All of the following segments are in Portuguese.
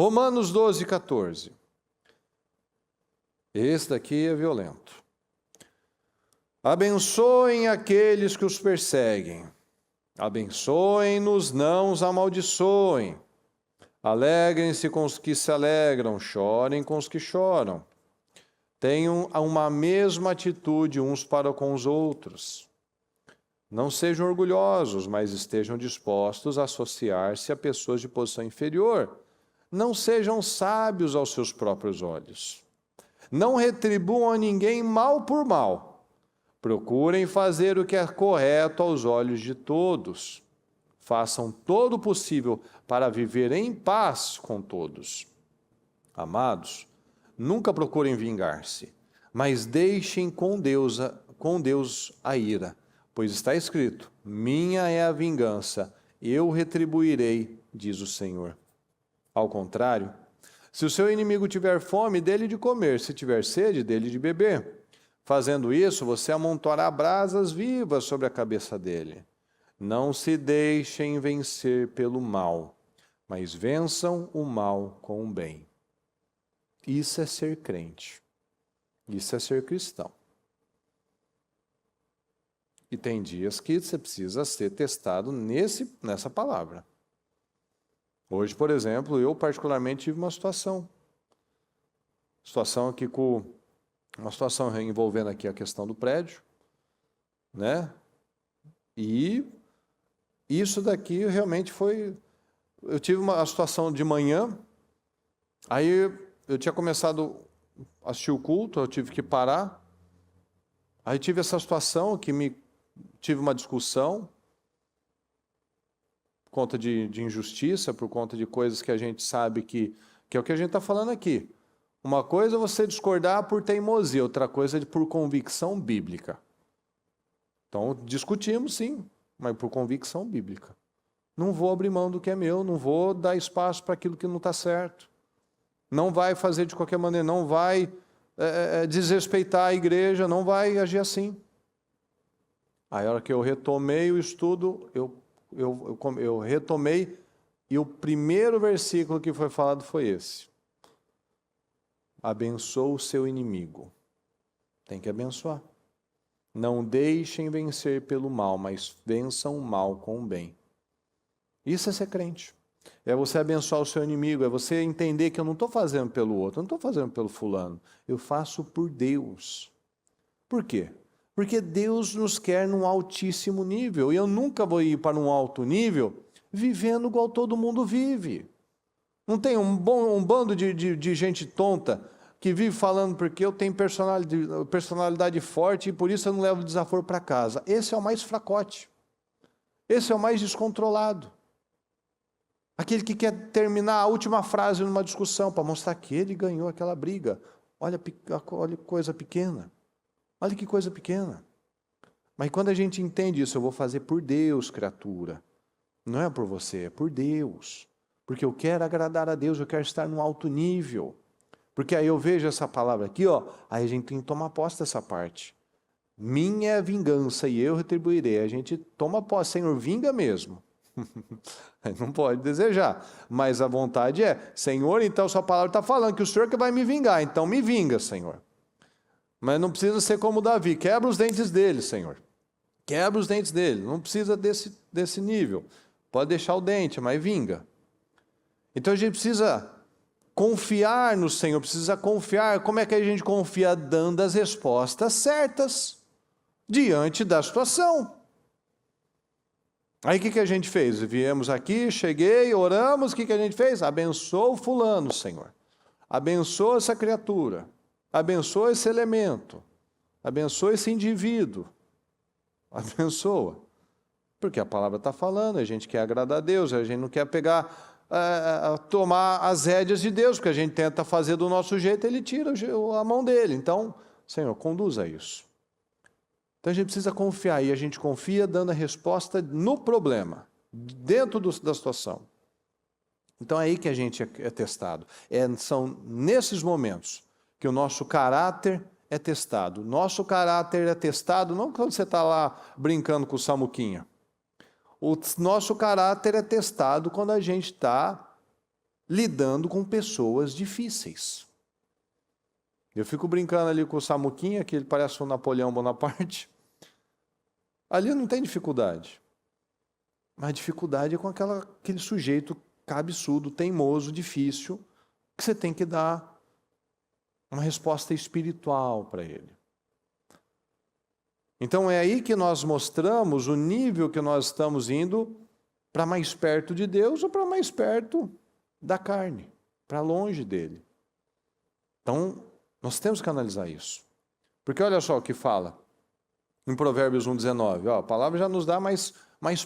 Romanos 12, 14. Esse daqui é violento. Abençoem aqueles que os perseguem. Abençoem-nos, não os amaldiçoem. Alegrem-se com os que se alegram, chorem com os que choram. Tenham uma mesma atitude uns para com os outros. Não sejam orgulhosos, mas estejam dispostos a associar-se a pessoas de posição inferior. Não sejam sábios aos seus próprios olhos. Não retribuam a ninguém mal por mal. Procurem fazer o que é correto aos olhos de todos. Façam todo o possível para viver em paz com todos. Amados, nunca procurem vingar-se, mas deixem com Deus a ira, pois está escrito: minha é a vingança, eu retribuirei, diz o Senhor. Ao contrário, se o seu inimigo tiver fome, dê-lhe de comer, se tiver sede, dê-lhe de beber. Fazendo isso, você amontoará brasas vivas sobre a cabeça dele. Não se deixem vencer pelo mal, mas vençam o mal com o bem. Isso é ser crente. Isso é ser cristão. E tem dias que você precisa ser testado nessa palavra. Hoje, por exemplo, eu particularmente tive uma situação aqui uma situação envolvendo aqui a questão do prédio, né? E isso daqui realmente foi... Eu tive uma situação de manhã, aí eu tinha começado a assistir o culto, eu tive que parar, aí tive essa situação tive uma discussão, por conta de injustiça, por conta de coisas que a gente sabe que é o que a gente está falando aqui. Uma coisa é você discordar por teimosia, outra coisa é por convicção bíblica. Então, discutimos sim, mas por convicção bíblica. Não vou abrir mão do que é meu, não vou dar espaço para aquilo que não está certo. Não vai fazer de qualquer maneira, não vai desrespeitar a igreja, não vai agir assim. Aí, a hora que eu retomei o estudo, eu retomei, e o primeiro versículo que foi falado foi esse. Abençoa o seu inimigo. Tem que abençoar. Não deixem vencer pelo mal, mas vençam o mal com o bem. Isso é ser crente. É você abençoar o seu inimigo, é você entender que eu não estou fazendo pelo outro, eu não estou fazendo pelo fulano. Eu faço por Deus. Por quê? Porque Deus nos quer num altíssimo nível. E eu nunca vou ir para um alto nível vivendo igual todo mundo vive. Não tem um bando de gente tonta que vive falando porque eu tenho personalidade forte e por isso eu não levo desaforo para casa. Esse é o mais fracote. Esse é o mais descontrolado. Aquele que quer terminar a última frase numa discussão para mostrar que ele ganhou aquela briga. Olha que coisa pequena. Olha que coisa pequena. Mas quando a gente entende isso, eu vou fazer por Deus, criatura. Não é por você, é por Deus. Porque eu quero agradar a Deus, eu quero estar num alto nível. Porque aí eu vejo essa palavra aqui, aí a gente tem que tomar posse dessa parte. Minha é a vingança e eu retribuirei. A gente toma posse, Senhor, vinga mesmo. Não pode desejar, mas a vontade é, Senhor, então sua palavra está falando que o Senhor que vai me vingar, então me vinga, Senhor. Mas não precisa ser como Davi, quebra os dentes dele, Senhor. Quebra os dentes dele, não precisa desse nível. Pode deixar o dente, mas vinga. Então a gente precisa confiar no Senhor, precisa confiar. Como é que a gente confia? Dando as respostas certas diante da situação. Aí o que a gente fez? Viemos aqui, cheguei, oramos, o que a gente fez? Abençoa o fulano, Senhor. Abençoa essa criatura. Abençoa esse elemento. Abençoa esse indivíduo. Abençoa. Porque a palavra está falando, a gente quer agradar a Deus, a gente não quer tomar as rédeas de Deus, porque a gente tenta fazer do nosso jeito, ele tira a mão dele. Então, Senhor, conduza isso. Então a gente precisa confiar, e a gente confia dando a resposta no problema, dentro da situação. Então é aí que a gente é testado. São nesses momentos que o nosso caráter é testado. Nosso caráter é testado não quando você está lá brincando com o Samuquinha. O nosso caráter é testado quando a gente está lidando com pessoas difíceis. Eu fico brincando ali com o Samuquinha, que ele parece um Napoleão Bonaparte. Ali não tem dificuldade. Mas a dificuldade é com aquele sujeito cabeçudo, teimoso, difícil, que você tem que dar uma resposta espiritual para ele. Então é aí que nós mostramos o nível que nós estamos indo para mais perto de Deus ou para mais perto da carne, para longe dele. Então, nós temos que analisar isso. Porque olha só o que fala em Provérbios 1,19. A palavra já nos dá mais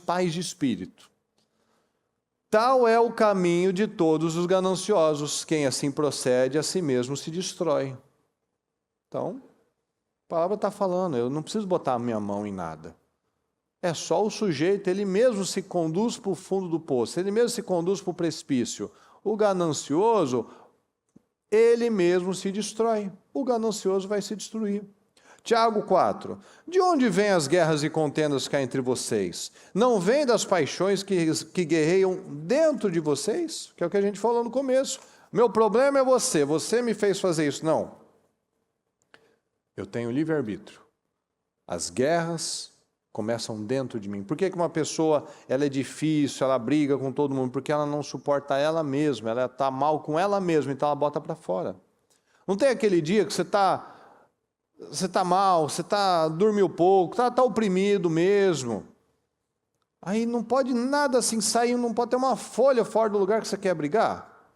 paz de espírito. Tal é o caminho de todos os gananciosos. Quem assim procede, a si mesmo se destrói. Então, a palavra está falando, eu não preciso botar a minha mão em nada. É só o sujeito, ele mesmo se conduz para o fundo do poço, ele mesmo se conduz para o precipício. O ganancioso, ele mesmo se destrói. O ganancioso vai se destruir. Tiago 4. De onde vêm as guerras e contendas cá entre vocês? Não vêm das paixões que guerreiam dentro de vocês? Que é o que a gente falou no começo. Meu problema é você me fez fazer isso. Não. Eu tenho livre-arbítrio. As guerras começam dentro de mim. Por que uma pessoa ela é difícil, ela briga com todo mundo? Porque ela não suporta ela mesma, ela está mal com ela mesma, então ela bota para fora. Não tem aquele dia que você está mal, você dormiu pouco, está oprimido mesmo. Aí não pode nada assim sair, não pode ter uma folha fora do lugar que você quer brigar.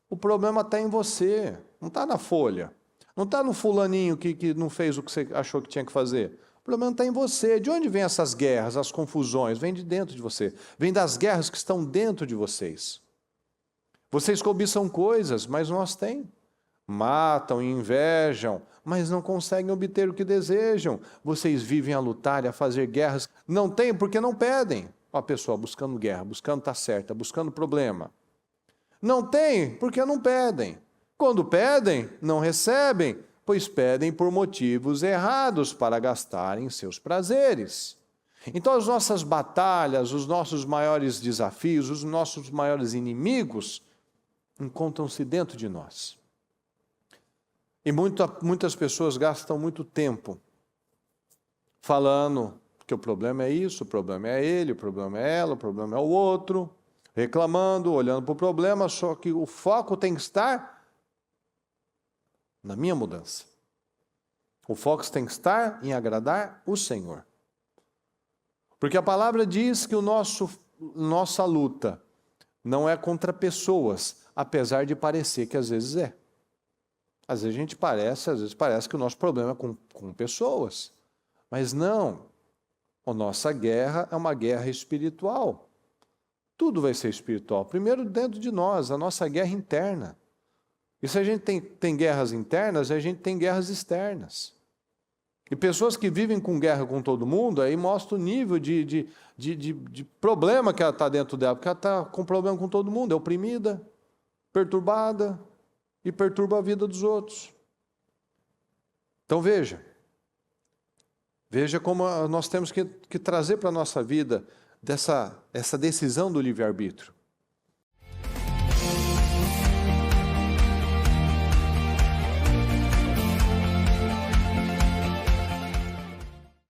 O problema está em você, não está na folha. Não está no fulaninho que não fez o que você achou que tinha que fazer. O problema está em você. De onde vêm essas guerras, as confusões? Vem de dentro de você. Vem das guerras que estão dentro de vocês. Vocês cobiçam coisas, mas nós temos. Matam e invejam, mas não conseguem obter o que desejam. Vocês vivem a lutar e a fazer guerras. Não tem porque não pedem. A pessoa buscando guerra, buscando estar certa, buscando problema. Não tem porque não pedem. Quando pedem, não recebem, pois pedem por motivos errados para gastarem seus prazeres. Então as nossas batalhas, os nossos maiores desafios, os nossos maiores inimigos encontram-se dentro de nós. E muitas pessoas gastam muito tempo falando que o problema é isso, o problema é ele, o problema é ela, o problema é o outro, reclamando, olhando para o problema, só que o foco tem que estar na minha mudança. O foco tem que estar em agradar o Senhor. Porque a palavra diz que nossa luta não é contra pessoas, apesar de parecer que às vezes é. Às vezes parece que o nosso problema é com pessoas. Mas não. A nossa guerra é uma guerra espiritual. Tudo vai ser espiritual. Primeiro dentro de nós, a nossa guerra interna. E se a gente tem guerras internas, a gente tem guerras externas. E pessoas que vivem com guerra com todo mundo, aí mostra o nível de problema que ela está dentro dela, porque ela está com problema com todo mundo, é oprimida, perturbada e perturba a vida dos outros. Então veja como nós temos que trazer para a nossa vida essa decisão do livre-arbítrio.